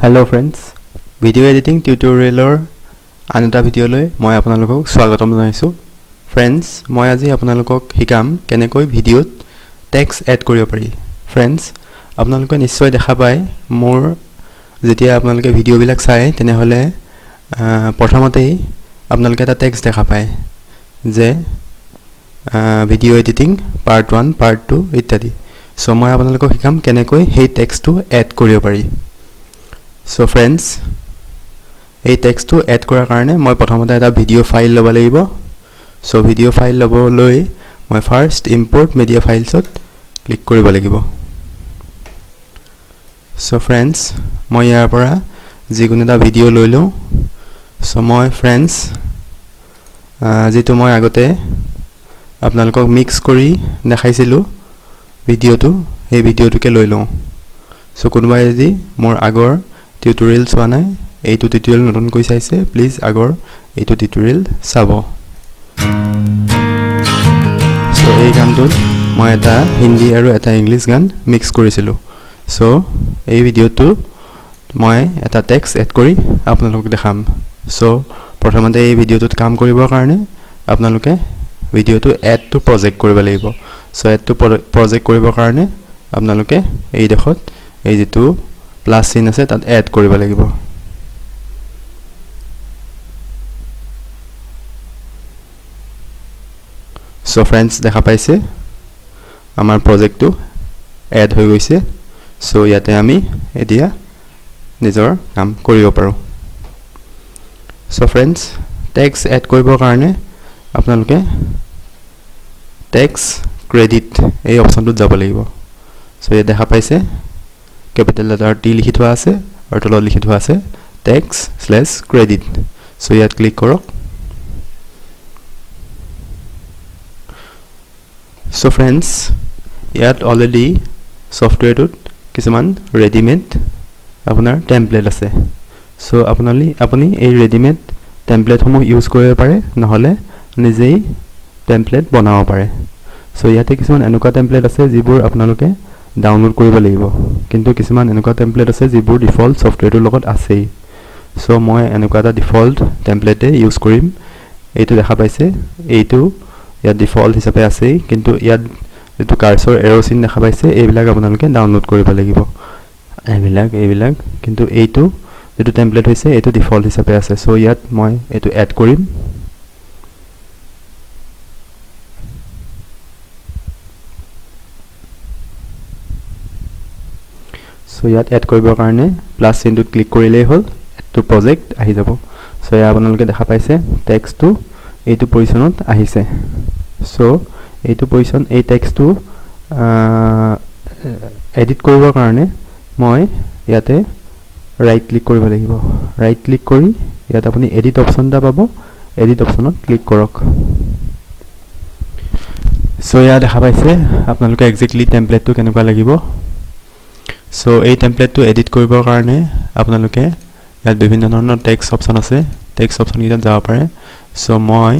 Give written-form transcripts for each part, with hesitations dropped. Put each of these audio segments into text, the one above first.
Hello friends, video editing tutorial another video loi moi apnalokok swagatom janaisu. Friends, moi aji apnalokok hikam kenekoi video text add koribo pari. Friends, apnaloke nischoy dekha pai mor jetia apnaloke video bilak sai tene hole prothamotei apnaloke eta text dekha pai je video editing part 1 part 2 ityadi. So moi apnalokok hikam kenekoi hei text to add koribo pari. So friends, এই টেক্সটটো add কৰাৰ কাৰণে মই প্ৰথমতে এটা video file লব লাগিব. So video file লবলৈ মই ফাৰ্স্ট ইম্পোৰ্ট মিডিয়া ফাইলছত ক্লিক কৰিব লাগিব. সো ফ্ৰেন্ডছ, মই ইয়াৰ পৰা যিকোনো এটা ভিডিও লৈ লওঁ. সো মই ফ্ৰেন্ডছ যেটো মই আগতে আপোনালোকক মিক্স কৰি দেখাইছিলো ভিডিওটো, এই ভিডিওটোকে লৈ লওঁ. সো কোনোবাই যদি মোৰ আগৰ tutorial চোৱা নাই, এইটো টিউটোৰিয়েল নতুন কৈ চাইছে, প্লিজ আগৰ এইটো টিউটোৰিয়েল চাব. সো এই গানটোত মই এটা হিন্দী আৰু এটা ইংলিছ গান মিক্স কৰিছিলো. সো এই ভিডিওটো মই এটা টেক্সট এড কৰি আপোনালোকক দেখাম. সো প্ৰথমতে এই ভিডিওটোত কাম কৰিবৰ কাৰণে আপোনালোকে ভিডিওটো এড টু প্ৰজেক্ট কৰিব লাগিব. সো এড টু প্ৰজেক্ট কৰিবৰ কাৰণে আপোনালোকে এই দেখত এই যেটো প্লাস চিন আছে তাত এড কৰিব লাগিব. সো ফ্ৰেন্ডছ, দেখা পাইছে আমাৰ প্ৰজেক্টটো এড হৈ গৈছে. সো ইয়াতে আমি এতিয়া নিজৰ কাম কৰিব পাৰো. সো ফ্ৰেন্ডছ, টেক্সট এড কৰিবৰ কাৰণে আপোনালোকে টেক্সট ক্ৰেডিট এই অপচনটোত যাব লাগিব. সো ইয়াতে দেখা পাইছে capital letter T লিখি থোৱা আছে আৰু তলত লিখি থোৱা আছে text/credit. সো ইয়াত ক্লিক কৰক. সো ফ্ৰেন্ডছ, ইয়াত অলৰেডি সফটৱেৰটোত কিছুমান ৰেডিমেড আপোনাৰ টেমপ্লেট আছে. সো আপুনি এই ৰেডিমেড টেমপ্লেটসমূহ ইউজ কৰিব পাৰে, নহলে নিজেই টেমপ্লেট বনাব পাৰে. সো ইয়াতে কিছুমান এনেকুৱা টেমপ্লেট আছে যিবোৰ আপোনালোকে ডাউনলোড কৰিব লাগিব, কিন্তু কিছুমান এনেকুৱা টেমপ্লেট আছে যিবোৰ ডিফল্ট সফটৱেৰটোৰ লগত আছেই. সো মই এনেকুৱা এটা ডিফল্ট টেমপ্লেটে ইউজ কৰিম. এইটো দেখা পাইছে, এইটো ইয়াত ডিফল্ট হিচাপে আছেই, কিন্তু ইয়াত যেটো কাৰ্সৰ এৰো চিন দেখা পাইছে এইবিলাক আপোনালোকে ডাউনলোড কৰিব লাগিব. এইবিলাক কিন্তু এইটো যেটো টেমপ্লেট হৈছে এইটো ডিফল্ট হিচাপে আছে. সো ইয়াত মই এইটো এড কৰিম. সো ইয়াত এড কৰিবৰ কাৰণে প্লাস চিনটোত ক্লিক কৰিলেই হ'ল, এড টু প্ৰজেক্ট আহি যাব. সো ইয়াত আপোনালোকে দেখা পাইছে টেক্সটটো এইটো পজিশনত আহিছে. সো এইটো পজিশন এই টেক্সটটো এডিট কৰিবৰ কাৰণে মই ইয়াতে ৰাইট ক্লিক কৰিব লাগিব. ৰাইট ক্লিক কৰি ইয়াত আপুনি এডিট অপচন এটা পাব, এডিট অপচনত ক্লিক কৰক. সো ইয়াত দেখা পাইছে আপোনালোকে এক্সাক্টলি টেমপ্লেটটো কেনেকুৱা লাগিব. সো এই টেমপ্লেটটো এডিট কৰিবৰ কাৰণে আপোনালোকে ইয়াত বিভিন্ন ধৰণৰ টেক্সট অপচন আছে, টেক্সট অপচন কিটাত যাব পাৰে. সো মই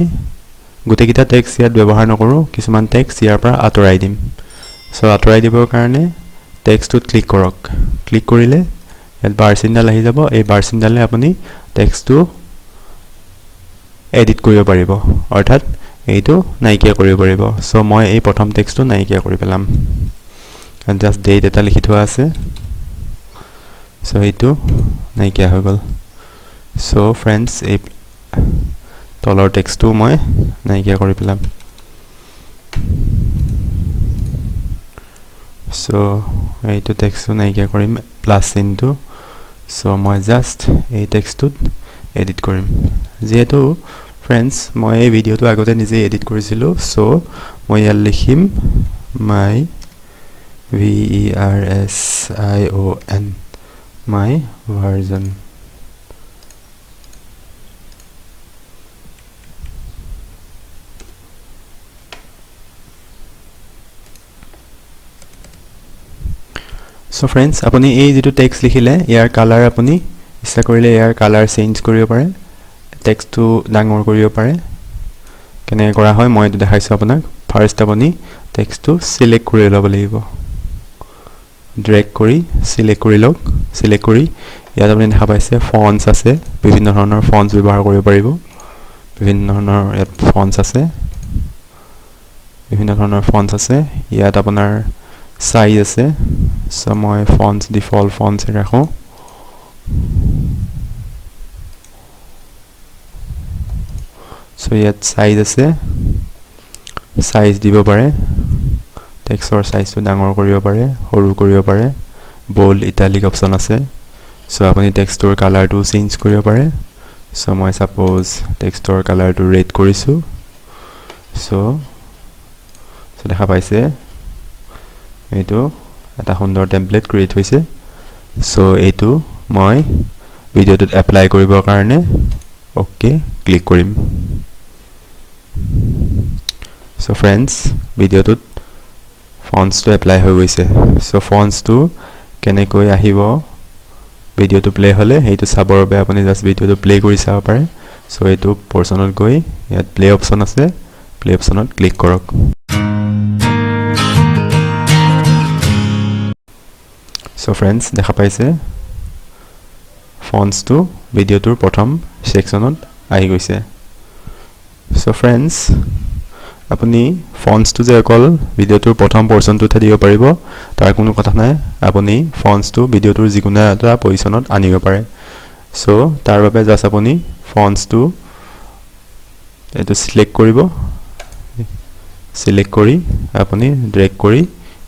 গোটেইকিটা টেক্সট ইয়াত ব্যৱহাৰ নকৰো, কিছুমান টেক্সট ইয়াৰ পৰা আঁতৰাই দিম. সো আঁতৰাই দিবৰ কাৰণে টেক্সটটোত ক্লিক কৰক. ক্লিক কৰিলে ইয়াত বাৰ চিনডাল আহি যাব. এই বাৰ চিনডালে আপুনি টেক্সটটো এডিট কৰিব পাৰিব, অৰ্থাৎ এইটো নাইকিয়া কৰিব পাৰিব. সো মই এই প্ৰথম টেক্সটটো নাইকিয়া কৰি পেলাম. জাস্ট ডেট এটা লিখি থোৱা আছে, সো এইটো নাইকিয়া হৈ গ'ল. সো ফ্ৰেন্ডছ, এই তলৰ টেক্সটটো মই নাইকিয়া কৰি পেলাম. সো এইটো টেক্সটটো নাইকিয়া কৰিম প্লাস চিনটো. সো মই জাস্ট এই টেক্সটটোত এডিট কৰিম. যেহেতু ফ্ৰেন্ডছ মই এই ভিডিওটো আগতে নিজে এডিট কৰিছিলো, সো মই ইয়াত লিখিম my version my version. So friends, আপুনি এই যেটো টেক্সট লিখিলে ইয়াৰ কালাৰ আপুনি ইচ্ছা কৰিলে ইয়াৰ কালাৰ চেঞ্জ কৰিব পাৰে, টেক্সটটো ডাঙৰ কৰিব পাৰে. কেনেকৈ কৰা হয় মই এইটো দেখাইছো আপোনাক. ফাৰ্স্ট আপুনি টেক্সটটো সিলেক্ট কৰি ল'ব লাগিব, ড্ৰেগ কৰি সিলেক্ট কৰি লওক. সিলেক্ট কৰি ইয়াত আপুনি দেখা পাইছে ফন্টছ আছে বিভিন্ন ধৰণৰ ফন্টছ ব্যৱহাৰ কৰিব পাৰিব বিভিন্ন ধৰণৰ ইয়াত ফন্টছ আছে বিভিন্ন ধৰণৰ ফন্টছ আছে ইয়াত আপোনাৰ সাইজ আছে সো মই ফন্টছ ডিফল্ট ফন্টছ ৰাখো সো ইয়াত সাইজ আছে সাইজ দিব পাৰে টেক্সটৰ সাইজটো ডাঙৰ কৰিব পাৰে সৰু কৰিব পাৰে বোল্ড ইটালিক অপচন আছে সো আপুনি টেক্সটৰ কালাৰটো চেঞ্জ কৰিব পাৰে সো মই সাপোজ টেক্সটৰ কালাৰটো ৰেড কৰিছো সো দেখা পাইছে এইটো এটা সুন্দৰ টেমপ্লেট ক্ৰিয়েট হৈছে সো এইটো মই ভিডিওটোত এপ্লাই কৰিবৰ কাৰণে ওকে ক্লিক কৰিম সো फ्रेंड्स ভিডিওটোত ফন্টছটো এপ্লাই হৈ গৈছে সো ফন্টছটো কেনেকৈ আহিব ভিডিওটো প্লে হলে হেইটো চাবৰ বাবে আপুনি জাস্ট ভিডিওটো প্লে কৰি চাব পাৰে সো এইটো পৰ্চনত গৈ ইয়াত প্লে অপচন আছে প্লে অপচনত ক্লিক কৰক সো फ्रेंड्स দেখা পাইছে ফন্টছটো ভিডিওটোৰ প্ৰথম সেকশনত আহি গৈছে সো फ्रेंड्स আপুনি ফন্টছটো যে অকল ভিডিওটোৰ প্ৰথম পৰ্চনটোতে দিব পাৰিব তাৰ কোনো কথা নাই আপুনি ফন্টছটো ভিডিওটোৰ যিকোনো এটা পজিশনত আনিব পাৰে সো তাৰ বাবে জাস্ট আপুনি ফন্টছটো এটো সিলেক্ট কৰিব সিলেক্ট কৰি আপুনি ড্ৰেগ কৰি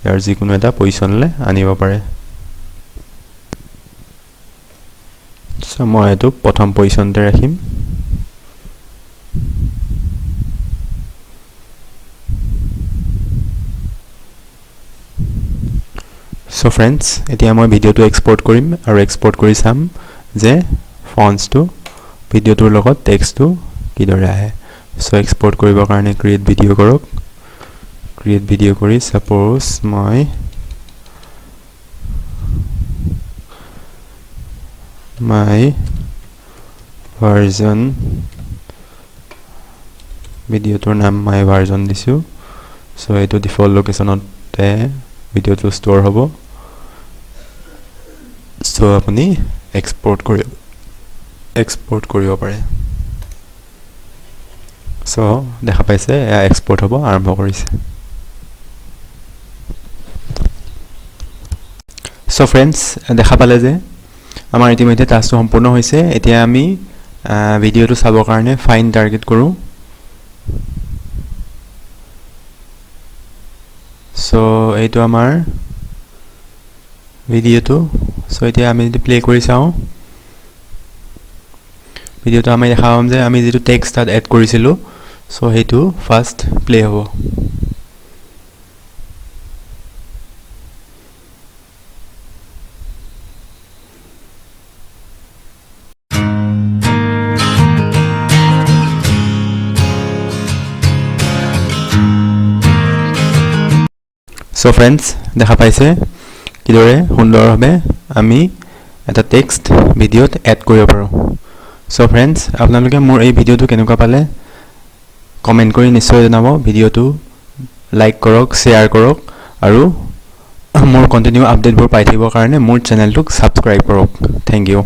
ইয়াৰ যিকোনো এটা পজিশনলে আনিব পাৰে সো মই এটো প্ৰথম পজিশনতে ৰাখিম সো फ्रेंड्स এতিয়া মই ভিডিওটো এক্সপোৰ্ট কৰিম আৰু এক্সপোৰ্ট কৰি চাম যে ফন্টছটো ভিডিওটোৰ লগত টেক্সটটো কি দৰে আহে সো এক্সপোৰ্ট কৰিবৰ কাৰণে ক্ৰিয়েট ভিডিও কৰক ক্ৰিয়েট ভিডিও কৰি সাপোজ মই my version ভিডিওটোৰ নাম my version দিছো সো এটো ডিফল্ট লোকেশনতে ভিডিওটো ষ্টৰ হ'ব সো আপুনি এক্সপোৰ্ট কৰিব পাৰে সো দেখা পাইছে এয়া এক্সপোৰ্ট হ'ব আৰম্ভ কৰিছে সো फ्रेंड्स দেখা পালে যে আমাৰ ইতিমধ্যে টাস্কটো সম্পূৰ্ণ হৈছে এতিয়া আমি ভিডিওটো চাবৰ কাৰণে ফাইন টাৰ্গেট কৰো সো এইটো আমাৰ ভিডিওটো সো এতিয়া আমি যদি প্লে কৰি চাও ভিডিওটো আমি দেখা পাম যে আমি যেটো টেক্সট তাত এড কৰিছিলো সো হেতু ফাৰ্স্ট প্লে হ'ব সো फ्रेंड्स দেখা পাইছে কিদৰে সুন্দৰভাৱে আমি এটা টেক্সট ভিডিওত এড কৰিব পাৰো সো फ्रेंड्स আপোনালোকে মোৰ এই ভিডিওটো কেনেকুৱা পালে কমেন্ট কৰি নিশ্চয় জনাব ভিডিওটো লাইক কৰক শেয়াৰ কৰক আৰু মোৰ কন্টিনিউ আপডেটবোৰ পাই থাকিবৰ কাৰণে মোৰ চেনেলটোক সাবস্ক্ৰাইব কৰক থ্যাংক ইউ